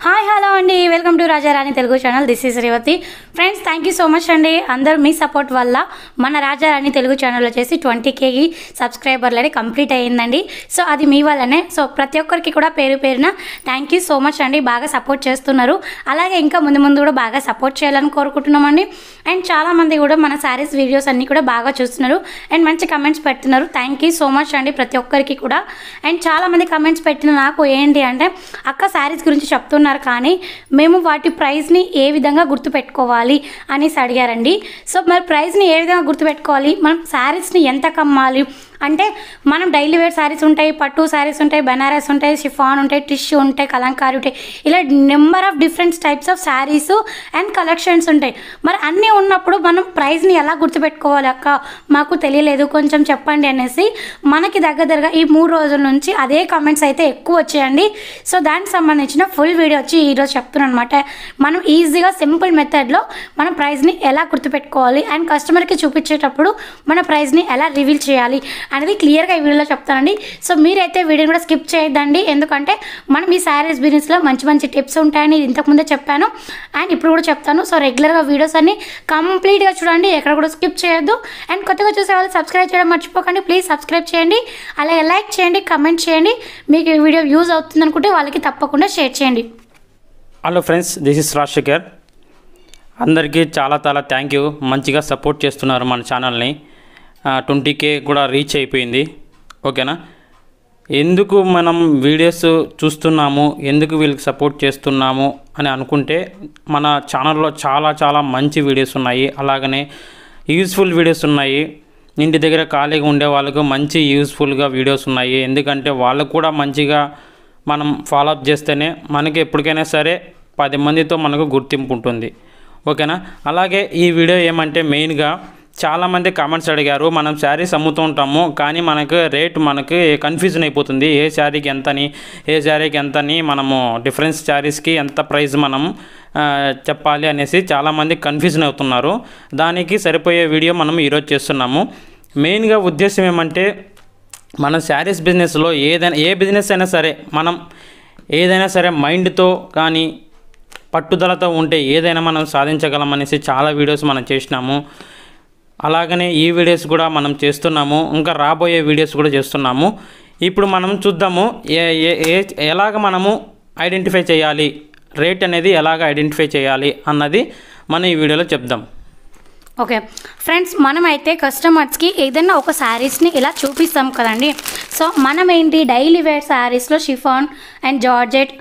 Hi hello అండి, welcome to రాజారాణి Telugu channel. This is Revathi. Friends, thank you so much అండి. అందరూ మీ support వల్ల మన రాజారాణి తెలుగు ఛానల్ వచ్చేసి 20K సబ్స్క్రైబర్లు అనేది కంప్లీట్ అయ్యిందండి. సో అది మీ వల్లనే. సో ప్రతి ఒక్కరికి కూడా పేరు పేరున థ్యాంక్ యూ సో మచ్ అండి. బాగా సపోర్ట్ చేస్తున్నారు. అలాగే ఇంకా ముందు ముందు కూడా బాగా సపోర్ట్ చేయాలని కోరుకుంటున్నామండి. అండ్ చాలామంది కూడా మన శారీస్ వీడియోస్ అన్నీ కూడా బాగా చూస్తున్నారు అండ్ మంచి కమెంట్స్ పెడుతున్నారు. థ్యాంక్ యూ సో మచ్ అండి ప్రతి ఒక్కరికి కూడా. అండ్ చాలామంది కమెంట్స్ పెట్టిన నాకు ఏంటి అంటే, అక్క శారీస్ గురించి చెప్తున్నారు కానీ మేము వాటి ప్రైస్ని ఏ విధంగా గుర్తుపెట్టుకోవాలి అనేసి అడిగారండి. సో మరి ప్రైస్ని ఏ విధంగా గుర్తుపెట్టుకోవాలి, మనం శారీస్ని ఎంత కమ్మాలి అంటే, మనం డైలీ వేర్ శారీస్ ఉంటాయి, పట్టు శారీస్ ఉంటాయి, బెనారస్ ఉంటాయి, షిఫాన్ ఉంటాయి, టిష్యూ ఉంటాయి, కలంకారీ ఉంటాయి, ఇలా number of different types of saris and collections ఉంటాయి. మరి అన్నీ ఉన్నప్పుడు మనం ప్రైస్ని ఎలా గుర్తుపెట్టుకోవాలి అక్క, మాకు తెలియలేదు కొంచెం చెప్పండి అనేసి మనకి దగ్గరగా ఈ 3 రోజుల నుంచి అదే కామెంట్స్ అయితే ఎక్కువ వచ్చాయండి. సో దానికి సంబంధించిన ఫుల్ వీడియో వచ్చి ఈరోజు చెప్తున్నాను అనమాట. మనం ఈజీగా సింపుల్ మెథడ్లో మన ప్రైస్ని ఎలా గుర్తుపెట్టుకోవాలి అండ్ కస్టమర్కి చూపించేటప్పుడు మన ప్రైస్ని ఎలా రివీల్ చేయాలి అనేది క్లియర్గా ఈ వీడియోలో చెప్తానండి. సో మీరైతే వీడియోని కూడా స్కిప్ చేయొద్దండి, ఎందుకంటే మనం ఈ శారీస్ బిజినెస్లో మంచి మంచి టిప్స్ ఉంటాయని ఇంతకుముందే చెప్పాను అండ్ ఇప్పుడు కూడా చెప్తాను. సో రెగ్యులర్గా వీడియోస్ అన్ని కంప్లీట్గా చూడండి, ఎక్కడ కూడా స్కిప్ చేయొద్దు. అండ్ కొత్తగా చూసే వాళ్ళు సబ్స్క్రైబ్ చేయడం మర్చిపోకండి. ప్లీజ్ సబ్స్క్రైబ్ చేయండి, అలాగే లైక్ చేయండి, కమెంట్ చేయండి. మీకు ఈ వీడియో యూజ్ అవుతుంది అనుకుంటే వాళ్ళకి తప్పకుండా షేర్ చేయండి. Hello friends, this is Rajasekhar. అందరికీ చాలా థ్యాంక్ యూ. మంచిగా సపోర్ట్ చేస్తున్నారు మన ఛానల్ని. 20K కూడా రీచ్ అయిపోయింది. ఓకేనా? ఎందుకు మనం వీడియోస్ చూస్తున్నాము, ఎందుకు వీళ్ళకి సపోర్ట్ చేస్తున్నాము అని అనుకుంటే, మన ఛానల్లో చాలా మంచి వీడియోస్ ఉన్నాయి, అలాగనే యూస్ఫుల్ వీడియోస్ ఉన్నాయి. ఇంటి దగ్గర ఖాళీగా ఉండే వాళ్ళకు మంచి యూస్ఫుల్గా వీడియోస్ ఉన్నాయి. ఎందుకంటే వాళ్ళకు కూడా మంచిగా మనం ఫాలోఅప్ చేస్తేనే మనకి ఎప్పటికైనా సరే 10 మందితో మనకు గుర్తింపు ఉంటుంది. ఓకేనా? అలాగే ఈ వీడియో ఏమంటే, మెయిన్గా చాలామంది కామెంట్స్ అడిగారు. మనం శారీస్ అమ్ముతూ ఉంటాము కానీ మనకు రేట్ మనకి కన్ఫ్యూజన్ అయిపోతుంది. ఏ శారీకి ఎంతని, ఏ శారీకి ఎంతని, మనము డిఫరెన్స్ శారీస్కి ఎంత ప్రైస్ మనం చెప్పాలి అనేసి చాలామంది కన్ఫ్యూజన్ అవుతున్నారు. దానికి సరిపోయే వీడియో మనం ఈరోజు చేస్తున్నాము. మెయిన్గా ఉద్దేశం ఏమంటే, మన శారీస్ బిజినెస్లో ఏ బిజినెస్ అయినా సరే, మనం ఏదైనా సరే మైండ్తో కానీ పట్టుదలతో ఉంటే ఏదైనా మనం సాధించగలం అనేసి చాలా వీడియోస్ మనం చేసినాము. అలాగనే ఈ వీడియోస్ కూడా మనం చేస్తున్నాము, ఇంకా రాబోయే వీడియోస్ కూడా చేస్తున్నాము. ఇప్పుడు మనం చూద్దాము ఎలాగ మనము ఐడెంటిఫై చేయాలి, రేట్ అనేది ఎలాగ ఐడెంటిఫై చేయాలి అన్నది మనం ఈ వీడియోలో చెప్దాం. ఓకే ఫ్రెండ్స్, మనమైతే కస్టమర్స్కి ఏదైనా ఒక శారీస్ని ఇలా చూపిస్తాం కదండి. సో మనం ఏంటి, డైలీ వేర్ శారీస్లో షిఫాన్ అండ్ జార్జెట్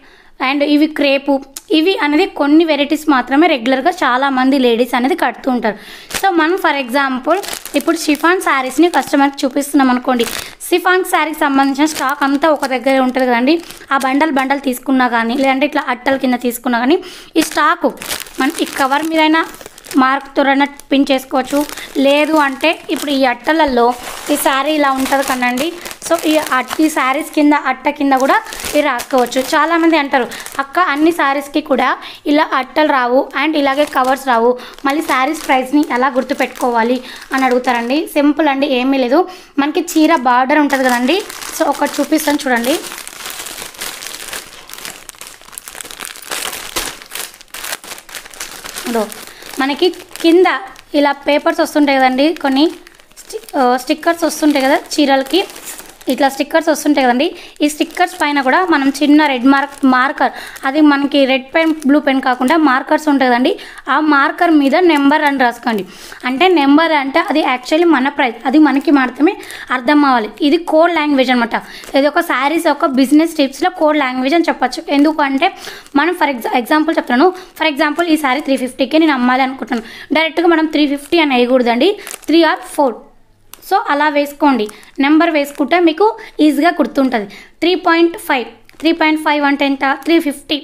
అండ్ ఇవి క్రేపు, ఇవి అనేది కొన్ని వెరైటీస్ మాత్రమే రెగ్యులర్గా చాలామంది లేడీస్ అనేది కడుతూ ఉంటారు. సో మనం ఫర్ ఎగ్జాంపుల్ ఇప్పుడు షిఫాన్ శారీస్ని కస్టమర్కి చూపిస్తున్నాం అనుకోండి. షిఫాన్ శారీకి సంబంధించిన స్టాక్ అంతా ఒక దగ్గర ఉంటుంది కదండి. ఆ బండల్ తీసుకున్నా కానీ, లేదంటే ఇట్లా అట్టల కింద తీసుకున్నా కానీ, ఈ స్టాకు మనం ఈ కవర్ మీదైనా మార్క్తోనైనా పిన్ చేసుకోవచ్చు. లేదు అంటే ఇప్పుడు ఈ అట్టలలో ఈ శారీ ఇలా ఉంటుంది కదండి. సో ఈ శారీస్ కింద అట్ట కింద కూడా ఇది రాసుకోవచ్చు. చాలామంది అంటారు, అక్క అన్ని శారీస్కి కూడా ఇలా అట్టలు రావు అండ్ ఇలాగే కవర్స్ రావు, మళ్ళీ శారీస్ ప్రైస్ని ఎలా గుర్తుపెట్టుకోవాలి అని అడుగుతారండి. సింపుల్ అండి, ఏమీ లేదు. మనకి చీర బార్డర్ ఉంటుంది కదండి. సో ఒకటి చూపిస్తాను చూడండి. మనకి కింద ఇలా పేపర్స్ వస్తుంటాయి కదండి, కొన్ని స్టిక్కర్స్ వస్తుంటాయి కదా చీరలకి, ఇట్లా స్టిక్కర్స్ వస్తుంటాయి కదండి. ఈ స్టిక్కర్స్ పైన కూడా మనం చిన్న రెడ్ మార్కర్, అది మనకి రెడ్ పెన్ బ్లూ పెన్ కాకుండా మార్కర్స్ ఉంటాయి కదండి, ఆ మార్కర్ మీద నెంబర్ అని రాసుకోండి. అంటే నెంబర్ అంటే అది యాక్చువల్లీ మన ప్రైస్, అది మనకి మాత్రమే అర్థం అవ్వాలి. ఇది కోడ్ లాంగ్వేజ్ అనమాట. ఇది ఒక శారీస్ ఒక బిజినెస్ టిప్స్లో కోడ్ లాంగ్వేజ్ అని చెప్పచ్చు. ఎందుకంటే మనం ఎగ్జాంపుల్ చెప్తాను. ఫర్ ఎగ్జాంపుల్ ఈ శారీ 350కి నేను అమ్మాలి అనుకుంటున్నాను. డైరెక్ట్గా మనం 350 అని వేయకూడదండి, 3 or 4. సో అలా వేసుకోండి, నెంబర్ వేసుకుంటే మీకు ఈజీగా గుర్తుంటుంది. 3.5 అంటే ఎంత, 350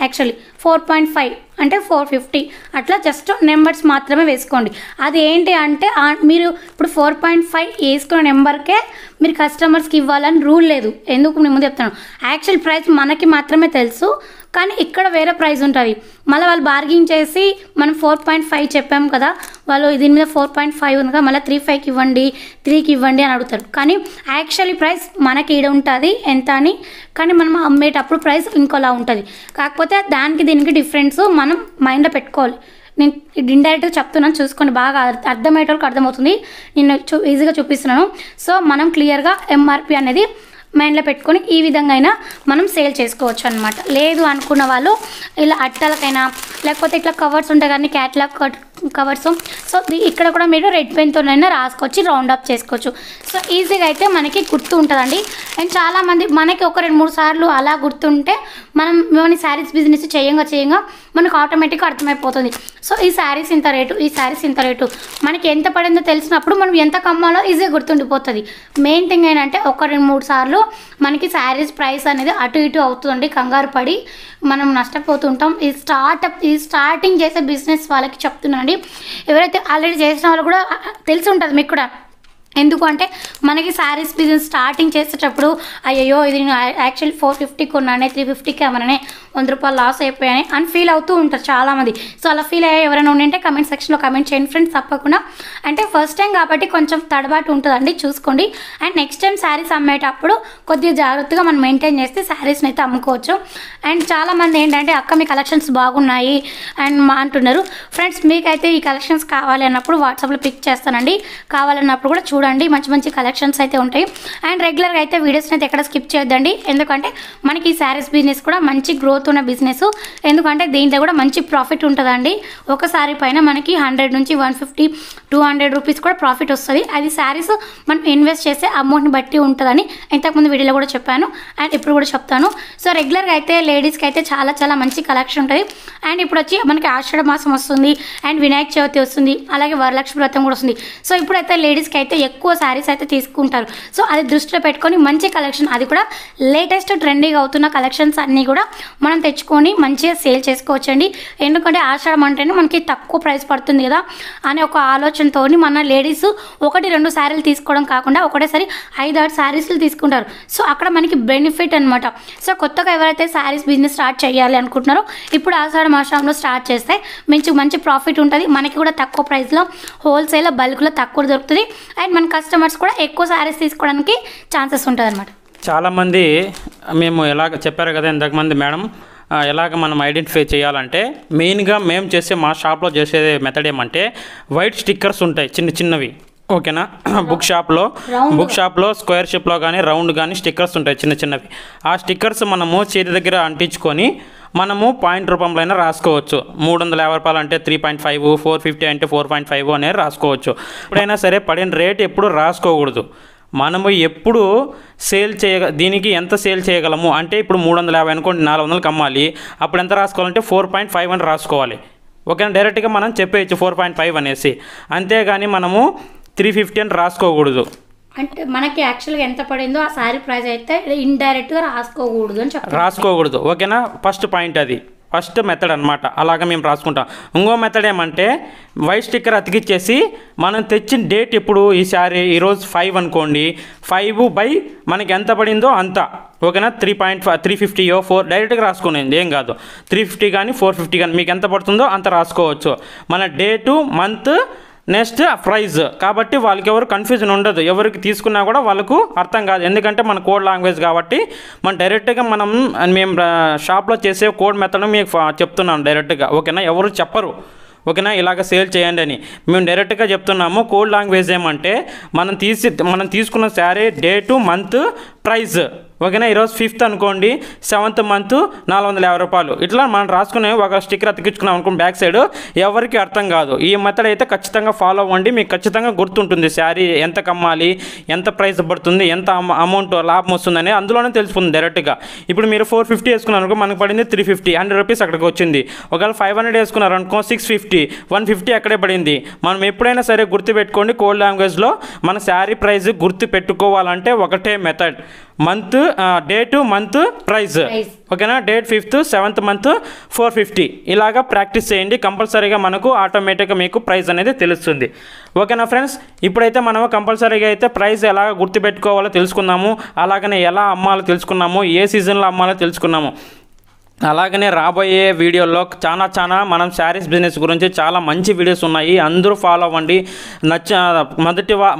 యాక్చువల్లీ 4.5 అంటే 450 అట్లా జస్ట్ నెంబర్స్ మాత్రమే వేసుకోండి. అది ఏంటి అంటే మీరు ఇప్పుడు 4.5 వేసుకున్న నెంబర్కే మీరు కస్టమర్స్కి ఇవ్వాలని రూల్ లేదు. ఎందుకు నేను ముందు చెప్తాను, యాక్చువల్ ప్రైస్ మనకి మాత్రమే తెలుసు, కానీ ఇక్కడ వేరే ప్రైస్ ఉంటుంది. మళ్ళీ వాళ్ళు బార్గింగ్ చేసి మనం 4.5 చెప్పాము కదా, వాళ్ళు దీని మీద 4.5 ఉంది కదా, మళ్ళీ 3.5కి ఇవ్వండి 3కి ఇవ్వండి అని అడుగుతారు. కానీ యాక్చువల్లీ ప్రైస్ మనకి ఈడ ఉంటుంది ఎంత అని, కానీ మనం అమ్మేటప్పుడు ప్రైస్ ఇంకోలా ఉంటుంది. కాకపోతే దానికి దీనికి డిఫరెన్స్ మనం మైండ్లో పెట్టుకోవాలి. నేను ఇండైరెక్ట్గా చెప్తున్నాను, చూసుకోండి, బాగా అర్థమయ్యేటోళ్ళకి అర్థమవుతుంది. నేను ఈజీగా చూపిస్తున్నాను. సో మనం క్లియర్గా ఎంఆర్పి అనేది మైండ్లో పెట్టుకొని ఈ విధంగా అయినా మనం సేల్ చేసుకోవచ్చు అనమాట. లేదు అనుకున్న వాళ్ళు ఇలా అట్టలకైనా లేకపోతే ఇట్లా కవర్స్ ఉంటాయి కానీ క్యాట్లాగ్ కవర్స్, సో ఇక్కడ కూడా మీరు రెడ్ పెన్తోనైనా రాసుకోవచ్చు, రౌండ్ అప్ చేసుకోవచ్చు. సో ఈజీగా అయితే మనకి గుర్తు ఉంటుందండి. అండ్ చాలామంది మనకి ఒక 2-3 సార్లు అలా గుర్తుంటే మన శారీస్ బిజినెస్ చేయంగా మనకు ఆటోమేటిక్గా అర్థమైపోతుంది. సో ఈ శారీస్ ఇంత రేటు, ఈ శారీస్ ఇంత రేటు, మనకి ఎంత పడిందో తెలిసినప్పుడు మనం ఎంత కమ్మాలో ఈజీగా గుర్తుండిపోతుంది. మెయిన్ థింగ్ ఏంటంటే ఒక 2-3 సార్లు మనకి శారీస్ ప్రైస్ అనేది అటు ఇటు అవుతుందండి, కంగారు పడి మనం నష్టపోతుంటాం. ఈ స్టార్టింగ్ చేసే బిజినెస్ వాళ్ళకి చెప్తున్నానండి. ఎవరైతే ఆల్రెడీ చేసిన వాళ్ళు కూడా తెలిసి ఉంటుంది మీకు కూడా. ఎందుకు అంటే మనకి శారీస్ బిజినెస్ స్టార్టింగ్ చేసేటప్పుడు అయ్యో ఇది నేను యాక్చువల్లీ 450 కొన్నానే 350కి అమ్మనే 100 రూపాయలు లాస్ అయిపోయాయి అని ఫీల్ అవుతూ ఉంటారు చాలామంది. సో అలా ఫీల్ అయ్యే ఎవరైనా ఉంటే కమెంట్ సెక్షన్లో కమెంట్ చేయండి ఫ్రెండ్స్ తప్పకుండా. అంటే ఫస్ట్ టైం కాబట్టి కొంచెం తడబాటు ఉంటుందండి, చూసుకోండి. అండ్ నెక్స్ట్ టైం శారీస్ అమ్మేటప్పుడు కొద్దిగా జాగ్రత్తగా మనం మెయింటైన్ చేస్తే శారీస్ని అయితే అమ్ముకోవచ్చు. అండ్ చాలామంది ఏంటంటే అక్క మీ కలెక్షన్స్ బాగున్నాయి అండ్ అంటున్నారు. ఫ్రెండ్స్ మీకైతే ఈ కలెక్షన్స్ కావాలి అన్నప్పుడు వాట్సాప్లో పిక్ చేస్తానండి, కావాలన్నప్పుడు కూడా చూడండి, మంచి కలెక్షన్స్ అయితే ఉంటాయి. అండ్ రెగ్యులర్గా అయితే వీడియోస్ని అయితే ఎక్కడ స్కిప్ చేయొద్దండి, ఎందుకంటే మనకి ఈ శారీస్ బిజినెస్ కూడా మంచి గ్రోత్ ఉన్న బిజినెస్. ఎందుకంటే దీంట్లో కూడా మంచి ప్రాఫిట్ ఉంటుందండి. ఒక శారీ పైన మనకి 100 నుంచి 150-200 రూపీస్ కూడా ప్రాఫిట్ వస్తుంది. అది శారీస్ మనం ఇన్వెస్ట్ చేసే అమౌంట్ని బట్టి ఉంటుందని ఇంతకుముందు వీడియోలో కూడా చెప్పాను అండ్ ఇప్పుడు కూడా చెప్తాను. సో రెగ్యులర్గా అయితే లేడీస్కి అయితే చాలా మంచి కలెక్షన్ ఉంటుంది. అండ్ ఇప్పుడు వచ్చి మనకి ఆషాఢ మాసం వస్తుంది అండ్ వినాయక చవితి వస్తుంది, అలాగే వరలక్ష్మి వ్రతం కూడా వస్తుంది. సో ఇప్పుడైతే లేడీస్కి అయితే ఎక్కువ శారీస్ అయితే తీసుకుంటారు. సో అది దృష్టిలో పెట్టుకొని మంచి కలెక్షన్, అది కూడా లేటెస్ట్ ట్రెండింగ్ అవుతున్న కలెక్షన్స్ అన్నీ కూడా మనం తెచ్చుకొని మంచిగా సేల్ చేసుకోవచ్చండి. ఎందుకంటే ఆషాఢం అంటేనే మనకి తక్కువ ప్రైస్ పడుతుంది కదా అనే ఒక ఆలోచనతో మన లేడీస్ 1-2 శారీలు తీసుకోవడం కాకుండా ఒకటేసారి 5-6 శారీస్లు తీసుకుంటారు. సో అక్కడ మనకి బెనిఫిట్ అనమాట. సో కొత్తగా ఎవరైతే శారీస్ బిజినెస్ స్టార్ట్ చేయాలి అనుకుంటున్నారో ఇప్పుడు ఆషాఢ మాసంలో స్టార్ట్ చేస్తే మంచి ప్రాఫిట్ ఉంటుంది. మనకి కూడా తక్కువ ప్రైస్లో హోల్సేల్ బల్క్లో తక్కువ దొరుకుతుంది. అండ్ మన కస్టమర్స్ కూడా ఎక్కువ శారీస్ తీసుకోవడానికి ఛాన్సెస్ ఉంటుంది అనమాట. చాలామంది మేము ఎలాగ చెప్పారు కదా ఇంతకుమంది మేడం, ఎలాగ మనం ఐడెంటిఫై చేయాలంటే మెయిన్గా మేము చేసే మా షాప్లో చేసే మెథడ్ ఏమంటే వైట్ స్టిక్కర్స్ ఉంటాయి చిన్నవి, ఓకేనా. బుక్ షాప్లో స్క్వేర్ షేప్లో కానీ రౌండ్ కానీ స్టిక్కర్స్ ఉంటాయి చిన్నవి. ఆ స్టిక్కర్స్ మనము చేతి దగ్గర అంటించుకొని మనము పాయింట్ రూపంలో అయినా రాసుకోవచ్చు. 350 రూపాయలు అంటే 3.5, 450 అంటే 4.5 అనేది రాసుకోవచ్చు. ఎప్పుడైనా సరే పడిన రేట్ ఎప్పుడు రాసుకోకూడదు. మనము ఎప్పుడు దీనికి ఎంత సేల్ చేయగలము అంటే ఇప్పుడు 350 అనుకోండి, 400కి అమ్మాలి, అప్పుడు ఎంత రాసుకోవాలంటే 4.5 అని రాసుకోవాలి, ఓకేనా. డైరెక్ట్గా మనం చెప్పేయచ్చు 4.5 అనేసి, అంతేగాని మనము 350 అని రాసుకోకూడదు. అంటే మనకి యాక్చువల్గా ఎంత పడిందో ఆ శారీ ప్రైస్ అయితే ఇండైరెక్ట్గా రాసుకోకూడదు అని రాసుకోకూడదు, ఓకేనా. ఫస్ట్ పాయింట్ అది, ఫస్ట్ మెథడ్ అనమాట. అలాగ మేము రాసుకుంటాం. ఇంకో మెథడ్ ఏమంటే వైట్ స్టిక్కర్ అతికిచ్చేసి మనం తెచ్చిన డేట్ ఇప్పుడు ఈ శారీ ఈరోజు 5 అనుకోండి, 5 మనకి ఎంత పడిందో అంత, ఓకేనా. 350 4 డైరెక్ట్గా రాసుకునేది ఏం కాదు. 350 కానీ 450 కానీ మీకు ఎంత పడుతుందో అంత రాసుకోవచ్చు. మన డేటు మంత్ నెక్స్ట్ ప్రైజ్ కాబట్టి వాళ్ళకి ఎవరు కన్ఫ్యూజన్ ఉండదు. ఎవరికి తీసుకున్నా కూడా వాళ్ళకు అర్థం కాదు, ఎందుకంటే మన కోడ్ లాంగ్వేజ్ కాబట్టి మనం డైరెక్ట్గా మేము షాప్లో చేసే కోడ్ మెథడ్ మీకు చెప్తున్నాను డైరెక్ట్గా, ఓకేనా. ఎవరు చెప్పరు, ఓకేనా, ఇలాగ సేల్ చేయండి అని. మేము డైరెక్ట్గా చెప్తున్నాము. కోడ్ లాంగ్వేజ్ ఏమంటే మనం తీసుకున్న శారీ డేటు మంత్ ప్రైజ్, ఓకేనా. ఈరోజు 5th అనుకోండి, 7th మంత్ 450 రూపాయలు, ఇట్లా మనం రాసుకునే ఒక స్టిక్కర్ అతికించుకున్నాం అనుకోండి బ్యాక్ సైడ్, ఎవరికి అర్థం కాదు. ఈ మెథడ్ అయితే ఖచ్చితంగా ఫాలో అవ్వండి, మీకు ఖచ్చితంగా గుర్తుంటుంది. శారీ ఎంత కమ్మాలి, ఎంత ప్రైస్ పడుతుంది, ఎంత అమౌంట్ లాభం వస్తుందని అందులోనే తెలిసిపోతుంది డైరెక్ట్గా. ఇప్పుడు మీరు 450 వేసుకున్నారు అనుకో, మనకు పడింది 350, 100 రూపీస్ అక్కడికి వచ్చింది. ఒకవేళ 500 వేసుకున్నారు అనుకో 650, 150 అక్కడే పడింది. మనం ఎప్పుడైనా సరే గుర్తుపెట్టుకోండి, కోడ్ లాంగ్వేజ్లో మన శారీ ప్రైస్ గుర్తు పెట్టుకోవాలంటే ఒకటే మెథడ్, మంత్ ప్రైస్ ఓకేనా. డేట్ 5th 7th మంత్ 450 ఇలాగా ప్రాక్టీస్ చేయండి. కంపల్సరీగా మనకు ఆటోమేటిక్గా మీకు ప్రైస్ అనేది తెలుస్తుంది. ఓకేనా ఫ్రెండ్స్, ఇప్పుడైతే మనం కంపల్సరీగా అయితే ప్రైస్ ఎలా గుర్తుపెట్టుకోవాలో తెలుసుకుందాము. అలాగనే ఎలా అమ్మాలో తెలుసుకున్నాము, ఏ సీజన్లో అమ్మాలో తెలుసుకున్నాము. అలాగనే రాబోయే వీడియోలో చాలా మనం శారీస్ బిజినెస్ గురించి చాలా మంచి వీడియోస్ ఉన్నాయి, అందరూ ఫాలో అవ్వండి.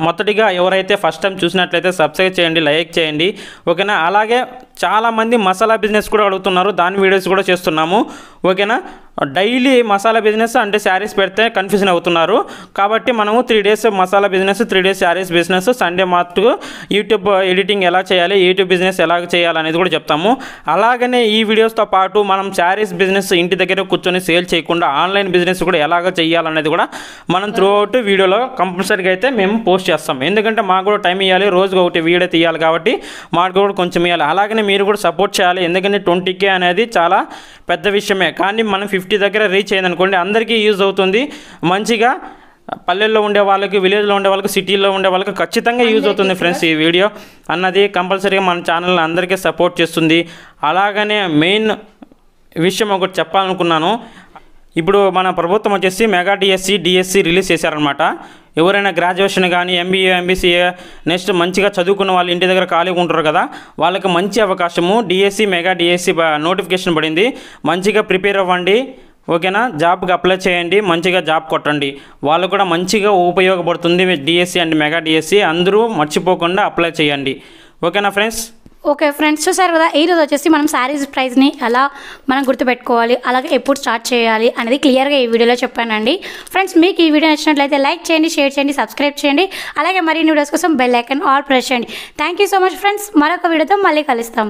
మొదటిగా ఎవరైతే ఫస్ట్ టైం చూసినట్లయితే సబ్స్క్రైబ్ చేయండి, లైక్ చేయండి ఓకేనా. అలాగే చాలామంది మసాలా బిజినెస్ కూడా అడుగుతున్నారు, దాని వీడియోస్ కూడా చేస్తున్నాము ఓకేనా. డైలీ మసాలా బిజినెస్ అంటే శారీస్ పెడితే కన్ఫ్యూజన్ అవుతున్నారు కాబట్టి మనము 3 days masala business, 3 days saris business, Sunday మాత్రం యూట్యూబ్ ఎడిటింగ్ ఎలా చేయాలి, యూట్యూబ్ బిజినెస్ ఎలా చేయాలి అనేది కూడా చెప్తాము. అలాగనే ఈ వీడియోస్తో పాటు మనం శారీస్ బిజినెస్ ఇంటి దగ్గర కూర్చొని సేల్ చేయకుండా ఆన్లైన్ బిజినెస్ కూడా ఎలాగ చేయాలనేది కూడా మనం త్రూఅవుట్ వీడియోలో కంపల్సరీగా అయితే మేము పోస్ట్ చేస్తాం. ఎందుకంటే మాకు కూడా టైం ఇవ్వాలి, రోజుకు ఒకటి వీడియో తీయాలి కాబట్టి మాకు కూడా కొంచెం ఇవ్వాలి. అలాగనే మీరు కూడా సపోర్ట్ చేయాలి, ఎందుకంటే 20K అనేది చాలా పెద్ద విషయమే. కానీ మనం 50 దగ్గర రీచ్ అయ్యిందనుకోండి అందరికీ యూజ్ అవుతుంది. మంచిగా పల్లెల్లో ఉండే వాళ్ళకి, విలేజ్లో ఉండే వాళ్ళకి, సిటీలో ఉండే వాళ్ళకి ఖచ్చితంగా యూజ్ అవుతుంది ఫ్రెండ్స్. ఈ వీడియో అన్నది కంపల్సరీగా మన ఛానల్ అందరికీ సపోర్ట్ చేస్తుంది. అలాగనే మెయిన్ విషయం ఒకటి చెప్పాలనుకున్నాను. ఇప్పుడు మన ప్రభుత్వం వచ్చేసి మెగా డిఎస్సి రిలీజ్ చేశారనమాట. ఎవరైనా గ్రాడ్యుయేషన్ కానీ MBA MBCA నెక్స్ట్ మంచిగా చదువుకున్న వాళ్ళు ఇంటి దగ్గర ఖాళీగా ఉంటారు కదా, వాళ్ళకి మంచి అవకాశము. మెగా డిఎస్సి నోటిఫికేషన్ పడింది, మంచిగా ప్రిపేర్ అవ్వండి ఓకేనా. జాబ్కి అప్లై చేయండి, మంచిగా జాబ్ కొట్టండి, వాళ్ళు కూడా మంచిగా ఉపయోగపడుతుంది. డిఎస్సి అండ్ మెగా డిఎస్సి అందరూ మర్చిపోకుండా అప్లై చేయండి ఓకేనా ఫ్రెండ్స్. ఓకే ఫ్రెండ్స్, చూసారు కదా, ఈరోజు వచ్చేసి మనం శారీస్ ప్రైస్ని ఎలా మనం గుర్తుపెట్టుకోవాలి, అలాగే ఎప్పుడు స్టార్ట్ చేయాలి అనేది క్లియర్గా ఈ వీడియోలో చెప్పానండి. ఫ్రెండ్స్, మీకు ఈ వీడియో నచ్చినట్లయితే లైక్ చేయండి, షేర్ చేయండి, సబ్స్క్రైబ్ చేయండి. అలాగే మరిన్ని వీడియోస్ కోసం బెల్ ఐకాన్ ఆల్ ప్రెస్ చేయండి. Thank you so much friends. మరొక వీడియోతో మళ్ళీ కలుస్తాం.